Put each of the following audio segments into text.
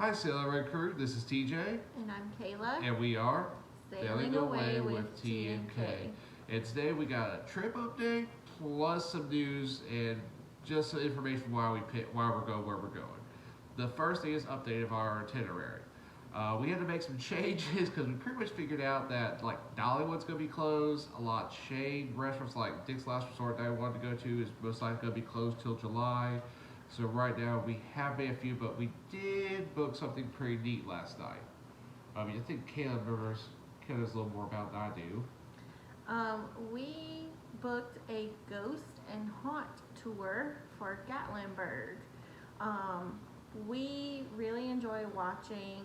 Hi, Itinerary crew. This is TJ, And I'm Kayla. and we are Sailing away with TNK. TNK. And today we got a trip update plus some news and just some information why we're going where we're going. The first thing is update of our itinerary. We had to make some changes because we pretty much figured out that like Dollywood's gonna be closed. A lot of chain restaurants like Dick's Last Resort that I wanted to go to is most likely gonna be closed till July. So right now we have made a few, but we did book something pretty neat last night. I mean, I think Caleb knows a little more about than I do. We booked a ghost and haunt tour for Gatlinburg. We really enjoy watching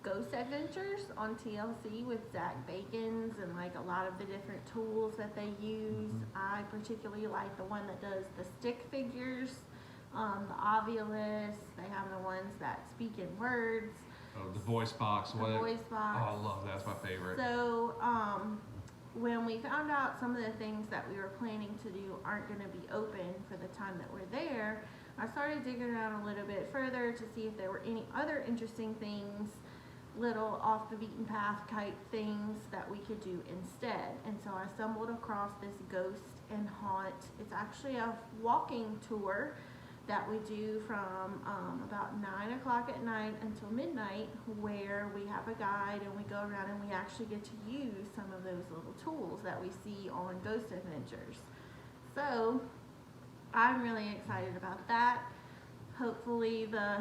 Ghost Adventures on TLC with Zach Bagans and like a lot of the different tools that they use. I particularly like the one that does the stick figures, the Ovilus. They have the ones that speak in words. Oh, the voice box. The voice box. Oh, I love that. That's my favorite. So, when we found out some of the things that we were planning to do aren't going to be open for the time that we're there, I started digging around a little bit further to see if there were any other interesting things, little off the beaten path type things that we could do instead. And so I stumbled across this ghost and haunt. It's actually a walking tour that we do from about 9 o'clock at night until midnight, where we have a guide and we go around and we actually get to use some of those little tools that we see on Ghost Adventures. So I'm really excited about that. Hopefully the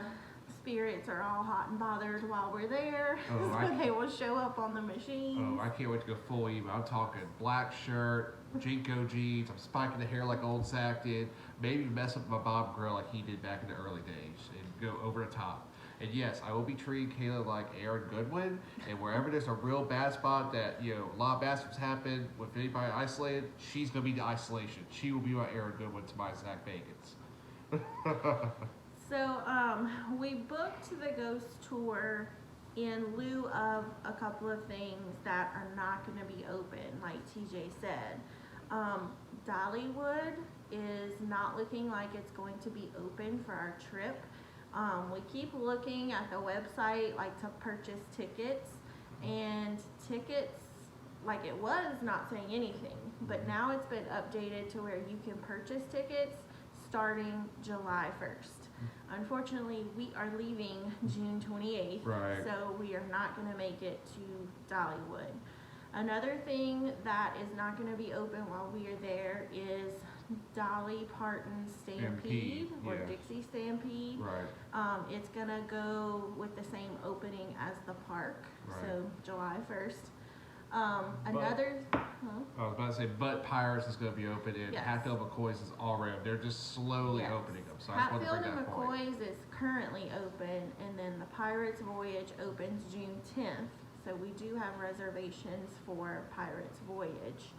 spirits are all hot and bothered while we're there, so they will show up on the machine. Oh, I can't wait to go full emo. I'm talking black shirt, Jinko jeans. I'm spiking the hair like old Zach did. Maybe mess up my bob grill like he did back in the early days and go over the top. And yes, I will be treating Kayla like Aaron Goodwin. And wherever there's a real bad spot that, a lot of bad stuff's happened with anybody isolated, she's going to be the isolation. She will be my Aaron Goodwin to my Zach Bagans. So we booked the ghost tour in lieu of a couple of things that are not going to be open, like TJ said. Dollywood is not looking like it's going to be open for our trip. We keep looking at the website like to purchase tickets, and tickets, like it was not saying anything, but now it's been updated to where you can purchase tickets starting July 1st. Unfortunately, we are leaving June 28th, right. So we are not going to make it to Dollywood. Another thing that is not going to be open while we are there is Dolly Parton Stampede or Dixie Stampede. Right. It's going to go with the same opening as the park, so July 1st. I was about to say, but Pirates is going to be open, and Hatfield McCoy's is already. They're just slowly opening them. So Hatfield I just and want to bring that point. McCoy's is currently open, and then the Pirates Voyage opens June 10th. So we do have reservations for Pirates Voyage.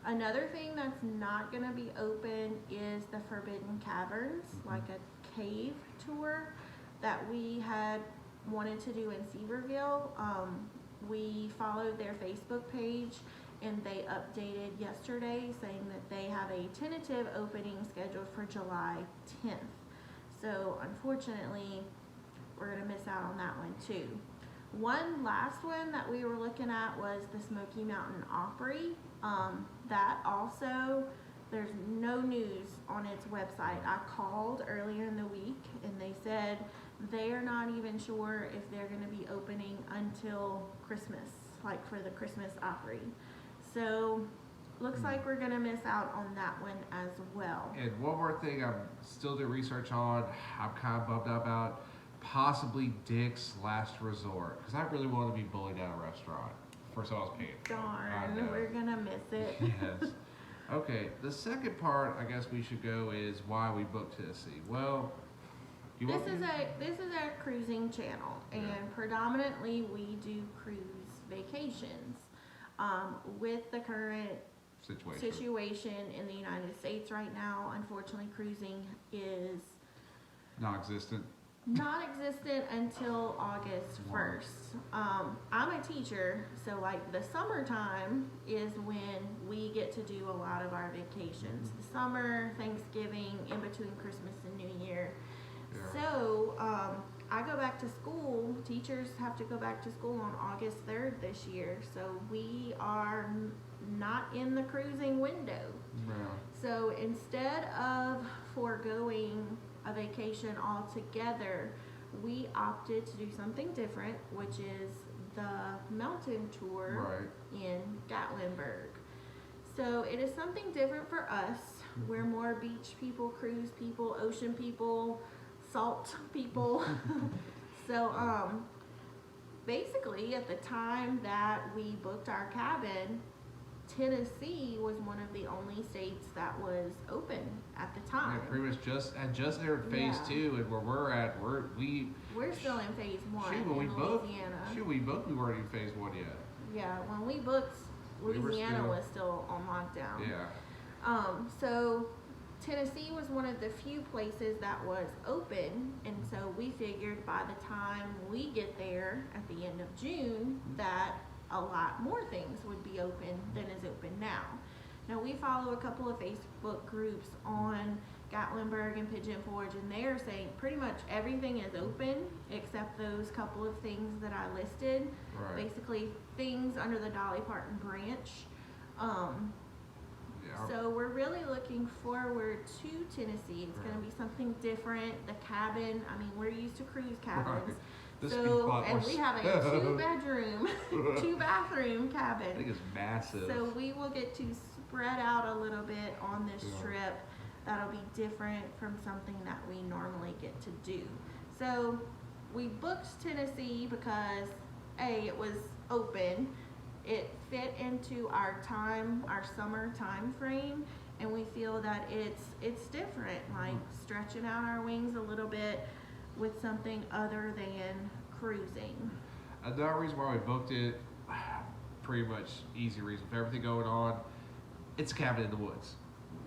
Another thing that's not going to be open is the Forbidden Caverns, like a cave tour that we had wanted to do in Seaverville. We followed their Facebook page, and they updated yesterday saying that they have a tentative opening scheduled for July 10th. So unfortunately, we're going to miss out on that one too. One last one that we were looking at was the Smoky Mountain Opry. That also, there's no news on its website. I called earlier in the week and they said they are not even sure if they're going to be opening until Christmas, like for the Christmas Opry. So looks like we're going to miss out on that one as well. And one more thing I'm still doing research on, I'm kind of bummed out about, possibly Dick's Last Resort, because I really want to be bullied at a restaurant for so I was paying for. Darn, we're going to miss it. Yes. Okay, the second part I guess we should go is why we booked Tennessee. Well, this is a cruising channel, and predominantly we do cruise vacations. With the current situation in the United States right now, unfortunately cruising is non-existent until August 1st. I'm a teacher, so like the summertime is when we get to do a lot of our vacations. The summer, Thanksgiving, in between Christmas and New Year. So I go back to school. Teachers have to go back to school on August 3rd this year, so we are not in the cruising window. Yeah. So instead of foregoing a vacation altogether, we opted to do something different, which is the mountain tour in Gatlinburg. So it is something different for us. We're more beach people, cruise people, ocean people, salt people. So basically at the time that we booked our cabin, Tennessee was one of the only states that was open at the time. Yeah, pretty much just entered phase 2, and where we're at, we're still in phase 1 shoot, in we Louisiana. we weren't in phase 1 yet. Yeah, when we booked, Louisiana was still on lockdown. Yeah. So Tennessee was one of the few places that was open, and so we figured by the time we get there at the end of June that a lot more things would be open than is open now. Now we follow a couple of Facebook groups on Gatlinburg and Pigeon Forge, and they are saying pretty much everything is open except those couple of things that I listed. Right. Basically things under the Dolly Parton branch. So we're really looking forward to Tennessee. It's going to be something different. The cabin, I mean, we're used to cruise cabins. So, and we have a 2-bedroom, 2-bathroom cabin. I think it's massive. So we will get to spread out a little bit on this trip. That'll be different from something that we normally get to do. So we booked Tennessee because it was open. It fit into our summer time frame, and we feel that it's different, like stretching out our wings a little bit with something other than cruising. Another reason why we booked it, pretty much easy reason for everything going on, it's a cabin in the woods.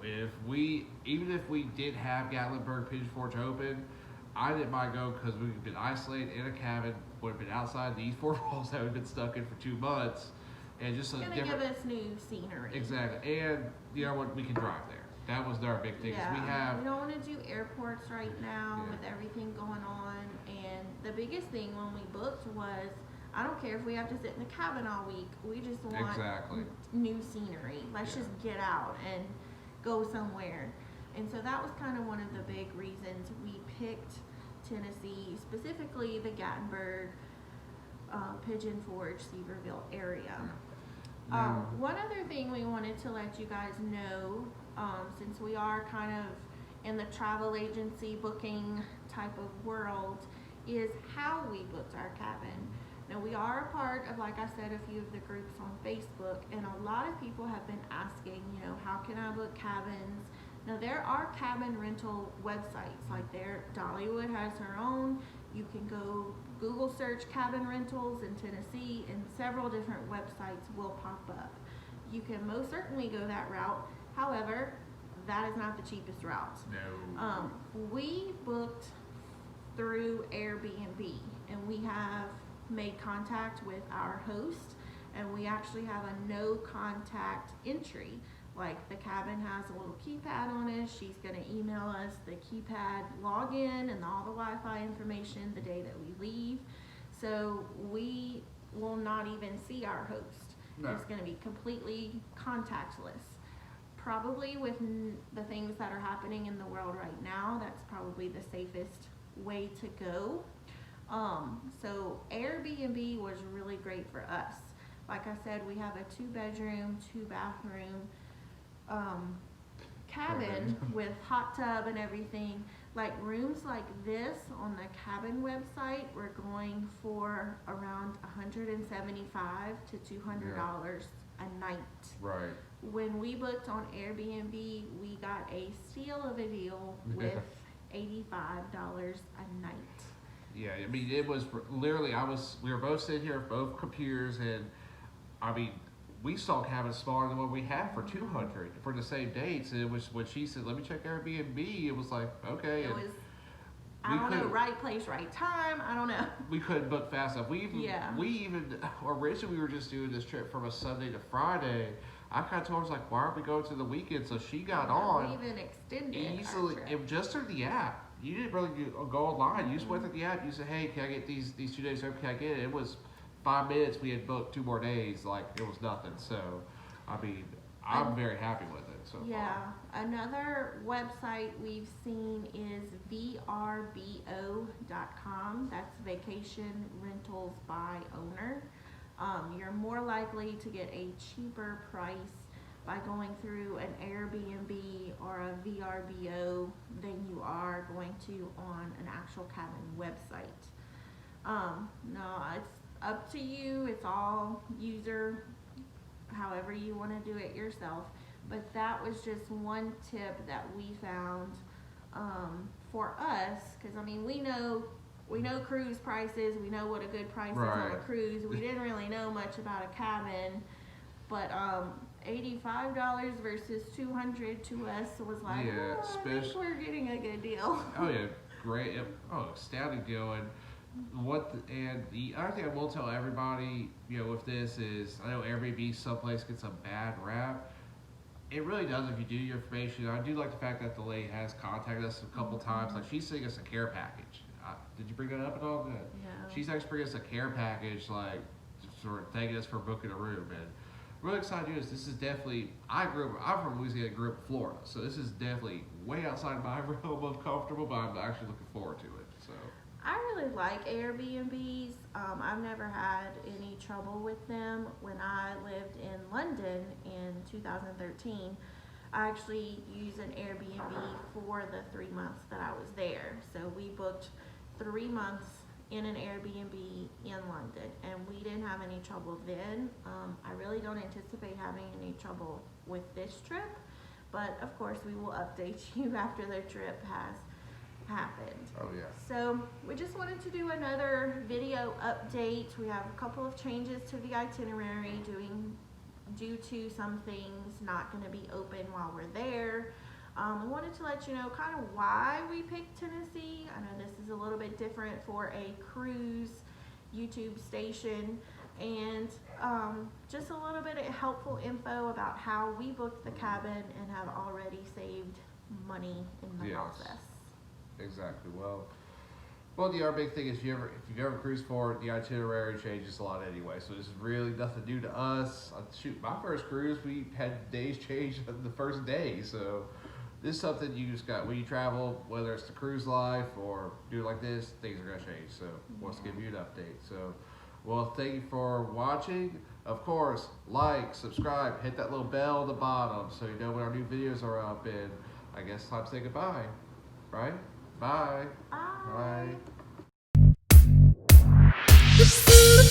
Even if we did have Gatlinburg Pigeon Forge open, I didn't mind going because we've been isolated in a cabin, would have been outside these 4 walls that we've been stuck in for 2 months, and just it's gonna give us new scenery. Exactly, and you know what, we can drive there. That was our big thing. We don't want to do airports right now with everything going on. And the biggest thing when we booked was, I don't care if we have to sit in the cabin all week. We just want new scenery. Let's just get out and go somewhere. And so that was kind of one of the big reasons we picked Tennessee, specifically the Gatlinburg, Pigeon Forge, Seaverville area. One other thing we wanted to let you guys know, since we are kind of in the travel agency booking type of world, is how we booked our cabin. Now we are a part of, like I said, a few of the groups on Facebook, and a lot of people have been asking, how can I book cabins? Now there are cabin rental websites, like Dollywood has her own. You can go Google search cabin rentals in Tennessee, and several different websites will pop up. You can most certainly go that route. However, that is not the cheapest route. No. We booked through Airbnb, and we have made contact with our host, and we actually have a no contact entry. Like, the cabin has a little keypad on it. She's gonna email us the keypad login and all the Wi-Fi information the day that we leave. So we will not even see our host. No. It's gonna be completely contactless. Probably with the things that are happening in the world right now, that's probably the safest way to go. So Airbnb was really great for us. Like I said, we have a 2-bedroom, 2-bathroom cabin with hot tub and everything. Like, rooms like this on the cabin website, we're going for around $175 to $200 a night. Right. When we booked on Airbnb, we got a steal of a deal with $85 a night. Yeah, I mean, it was literally, we were both sitting here with both computers, and I mean, we saw cabins smaller than what we had for 200 for the same dates. And it was when she said, "Let me check Airbnb." It was like, okay. It was, I don't know, right place, right time. I don't know. We couldn't book fast enough. We even originally we were just doing this trip from a Sunday to Friday. I kind of told her, I was like, why aren't we going to the weekend? So she got on. We even extended easily, our trip. just through the app. you didn't really go online. You just went to the app. You said, "Hey, can I get these 2 days over? Can I get it?" It was 5 minutes. We had booked 2 more days. Like it was nothing. So, I mean, I'm very happy with it so Yeah, far. another website we've seen is vrbo.com. That's Vacation Rentals by Owner. You're more likely to get a cheaper price by going through an Airbnb or a VRBO than you are going to on an actual cabin website. No, it's up to you. It's all user, however you want to do it yourself. But that was just one tip that we found for us, because I mean we know cruise prices. We know what a good price is on a Right. cruise. We didn't really know much about a cabin, but $85 versus 200 to us was like, Yeah, oh, I think we're getting a good deal. Oh yeah, great. Oh, astounding deal. And the other thing I will tell everybody, with this is, I know Airbnb someplace gets a bad rap. It really does if you do your information. I do like the fact that the lady has contacted us a couple times. Like she's sending us a care package. Did you bring that up at all? Good. No. She's actually bringing us a care package, like sort of thanking us for booking a room. And really excited to do this. This is definitely. I'm from Louisiana, grew up in Florida, so this is definitely way outside my realm of comfortable. But I'm actually looking forward to it. So. I really like Airbnbs. I've never had any trouble with them. When I lived in London in 2013, I actually used an Airbnb for the 3 months that I was there. So we booked 3 months in an Airbnb in London, and we didn't have any trouble then. I really don't anticipate having any trouble with this trip, but of course we will update you after the trip has happened. Oh yeah. So we just wanted to do another video update. We have a couple of changes to the itinerary due to some things not going to be open while we're there. We wanted to let you know kind of why we picked Tennessee. I know this is a little bit different for a cruise YouTube station, and just a little bit of helpful info about how we booked the cabin and have already saved money in the Yes. process. Exactly. Well, the other big thing is if you've ever cruised for it, the itinerary changes a lot anyway. So this is really nothing new to us. Shoot, my first cruise, we had days change the first day. So this is something you just got when you travel, whether it's the cruise life or do it like this, things are gonna change. So let's give you an update. So, well, thank you for watching. Of course, like, subscribe, hit that little bell at the bottom so you know when our new videos are up. And I guess it's time to say goodbye, right? Bye. Bye. Bye.